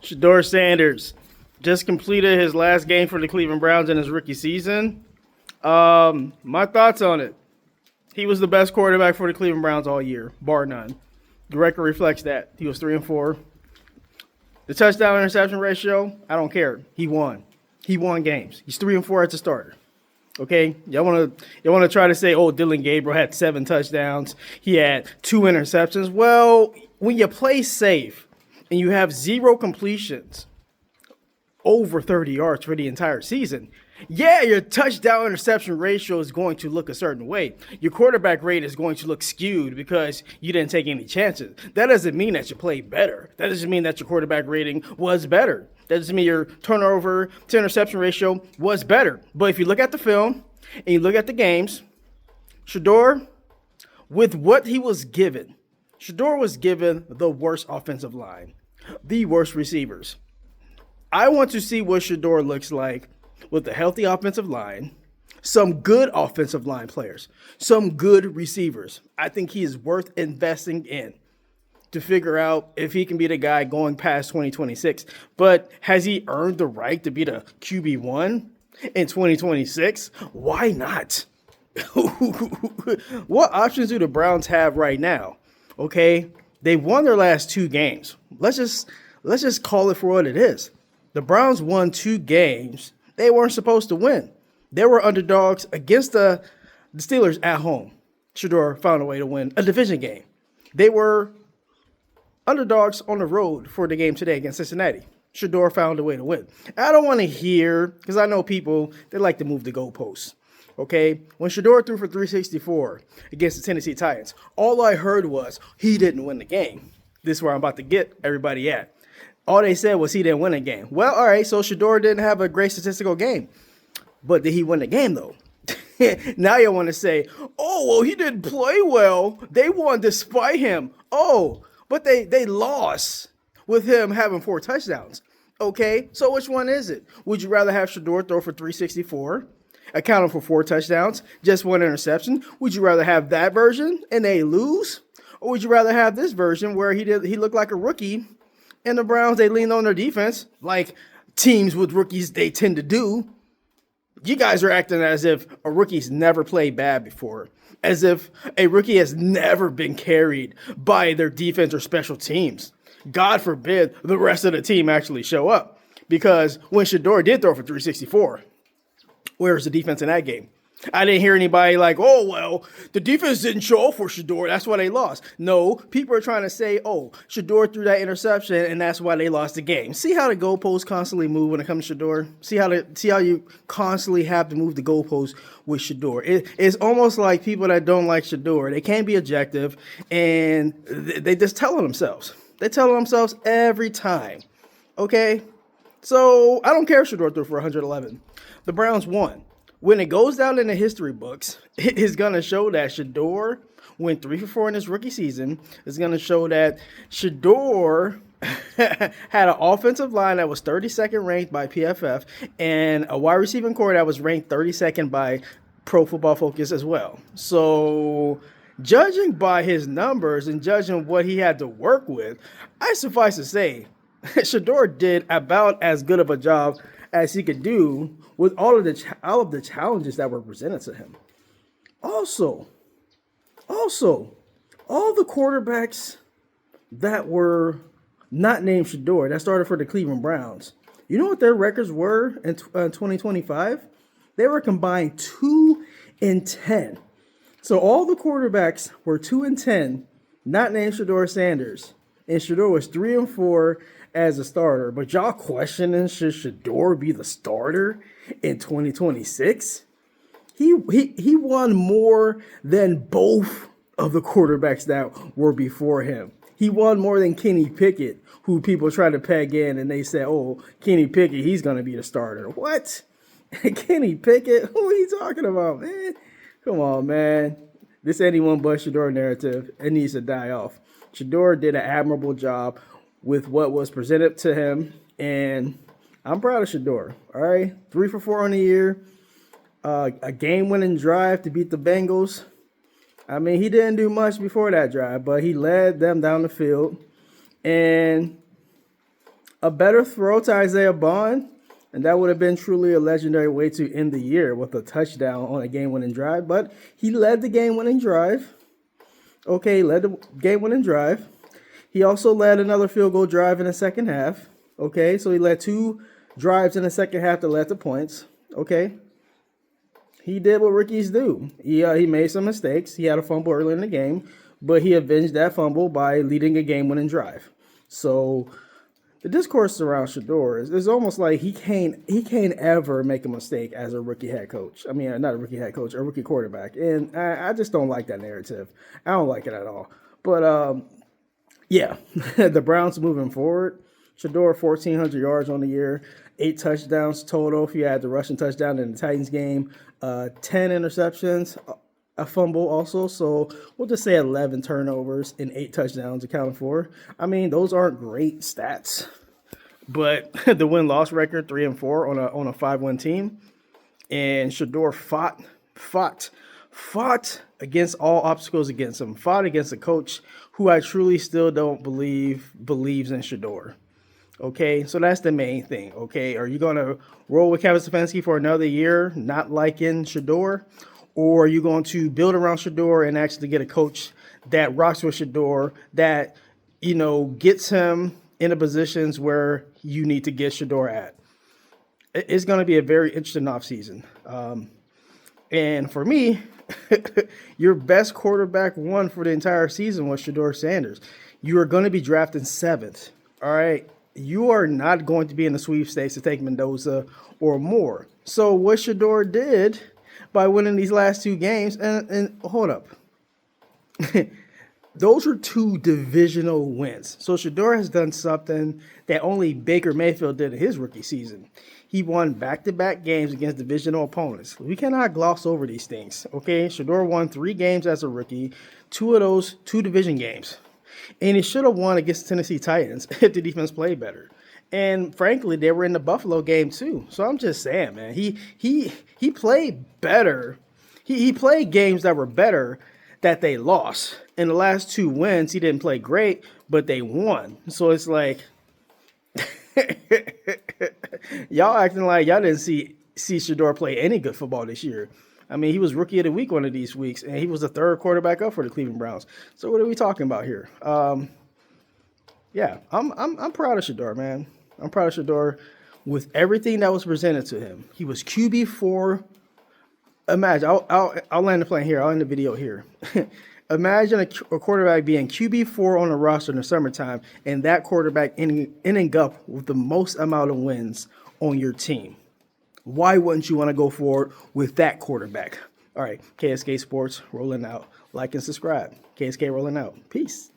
Shedeur Sanders just completed his last game for the Cleveland Browns in his rookie season. My thoughts on it. He was the best quarterback for the Cleveland Browns all year, bar none. The record reflects that. He was 3-4. The touchdown interception ratio, I don't care. He won. He won games. He's 3-4 as a starter. Okay, y'all want to try to say, oh, Dylan Gabriel had 7 touchdowns. He had 2 interceptions. Well, when you play safe and you have 0 completions over 30 yards for the entire season, yeah, your touchdown interception ratio is going to look a certain way. Your quarterback rate is going to look skewed because you didn't take any chances. That doesn't mean that you played better. That doesn't mean that your quarterback rating was better. That doesn't mean your turnover to interception ratio was better. But if you look at the film and you look at the games, Shedeur, with what he was given, Shedeur was given the worst offensive line, the worst receivers. I want to see what Shedeur looks like with a healthy offensive line, some good offensive line players, some good receivers. I think he is worth investing in to figure out if he can be the guy going past 2026. But has he earned the right to be the QB1 in 2026? Why not? What options do the Browns have right now? Okay, they won their last 2 games. Let's just call it for what it is. The Browns won 2 games they weren't supposed to win. They were underdogs against the Steelers at home. Shedeur found a way to win a division game. They were underdogs on the road for the game today against Cincinnati. Shedeur found a way to win. I don't want to hear, because I know people, they like to move the goalposts. Okay? When Shedeur threw for 364 against the Tennessee Titans, all I heard was he didn't win the game. This is where I'm about to get everybody at. All they said was he didn't win a game. Well, all right, so Shedeur didn't have a great statistical game. But did he win the game, though? Now you want to say, oh, well, he didn't play well. They won despite him. Oh, but they lost with him having 4 touchdowns. Okay, so which one is it? Would you rather have Shedeur throw for 364, accounting for 4 touchdowns, just 1 interception? Would you rather have that version and they lose? Or would you rather have this version where he looked like a rookie and the Browns, they leaned on their defense like teams with rookies they tend to do? You guys are acting as if a rookie's never played bad before, as if a rookie has never been carried by their defense or special teams. God forbid the rest of the team actually show up, because when Shedeur did throw for 364, where's the defense in that game? I didn't hear anybody like, oh, well, the defense didn't show up for Shedeur. That's why they lost. No, people are trying to say, oh, Shedeur threw that interception, and that's why they lost the game. See how the goalposts constantly move when it comes to Shedeur? See how you constantly have to move the goalposts with Shedeur? It's almost like people that don't like Shedeur, they can't be objective, and they just tell themselves. They tell themselves every time. Okay? So I don't care if Shedeur threw for 111. The Browns won. When it goes down in the history books, it is going to show that Shedeur went 3-4 in his rookie season. It's going to show that Shedeur had an offensive line that was 32nd ranked by PFF and a wide receiving core that was ranked 32nd by Pro Football Focus as well. So judging by his numbers and judging what he had to work with, I suffice to say, Shedeur did about as good of a job as he could do with all of the challenges that were presented to him. Also, all the quarterbacks that were not named Shedeur that started for the Cleveland Browns, you know what their records were in 2025? They were combined 2-10. So all the quarterbacks were 2-10, not named Shedeur Sanders, and Shedeur was 3-4 as a starter. But y'all questioning, should Shedeur be the starter in 2026? He won more than both of the quarterbacks that were before him. He won more than Kenny Pickett, who people try to peg in, and they say, oh, Kenny Pickett, he's going to be the starter. What? Kenny Pickett? Who are you talking about, man? Come on, man. This anyone but Shedeur narrative, it needs to die off. Shedeur did an admirable job with what was presented to him, and I'm proud of Shedeur. All right, 3-4 on the year, a game-winning drive to beat the Bengals. I mean, he didn't do much before that drive, but he led them down the field, and a better throw to Isaiah Bond, and that would have been truly a legendary way to end the year with a touchdown on a game-winning drive. But he led the game-winning drive. Okay, led the game-winning drive. He also led another field goal drive in the second half. Okay, so he led 2 drives in the second half that led to points. Okay, he did what rookies do. He made some mistakes. He had a fumble early in the game, but he avenged that fumble by leading a game-winning drive. So the discourse around Shedeur is almost like he can't ever make a mistake as a rookie head coach. I mean, not a rookie head coach, a rookie quarterback. And I just don't like that narrative. I don't like it at all. But yeah, the Browns moving forward. Shedeur, 1,400 yards on the year, 8 touchdowns total if you add the rushing touchdown in the Titans game, 10 interceptions, a fumble also. So we'll just say 11 turnovers and 8 touchdowns accounted for. I mean, those aren't great stats, but the win-loss record 3-4 on a 5-win team. And Shedeur fought against all obstacles against him, fought against a coach who I truly still don't believes in Shedeur. Okay, so that's the main thing. Okay, are you going to roll with Kevin Stefanski for another year, not liking Shedeur? Or are you going to build around Shedeur and actually get a coach that rocks with Shedeur, that, gets him into positions where you need to get Shedeur at? It's going to be a very interesting offseason. And for me, your best quarterback one for the entire season was Shedeur Sanders. You are going to be drafting 7th. All right. You are not going to be in the sweepstakes to take Mendoza or more. So what Shedeur did by winning these last 2 games, and hold up. Those are 2 divisional wins. So Shedeur has done something that only Baker Mayfield did in his rookie season. He won back-to-back games against divisional opponents. We cannot gloss over these things, okay? Shedeur won 3 games as a rookie, 2 of those 2 division games. And he should have won against the Tennessee Titans if the defense played better. And frankly, they were in the Buffalo game too. So I'm just saying, man, he played better. He played games that were better that they lost. In the last 2 wins, he didn't play great, but they won. So it's like y'all acting like y'all didn't see Shedeur play any good football this year. I mean, he was rookie of the week one of these weeks, and he was the 3rd quarterback up for the Cleveland Browns. So what are we talking about here? Yeah, I'm proud of Shedeur, man. I'm proud of Shedeur with everything that was presented to him. He was QB4. Imagine, I'll land the plane here. I'll end the video here. Imagine a quarterback being QB4 on a roster in the summertime, and that quarterback ending up with the most amount of wins on your team. Why wouldn't you want to go forward with that quarterback? All right, KSK Sports rolling out. Like and subscribe. KSK rolling out. Peace.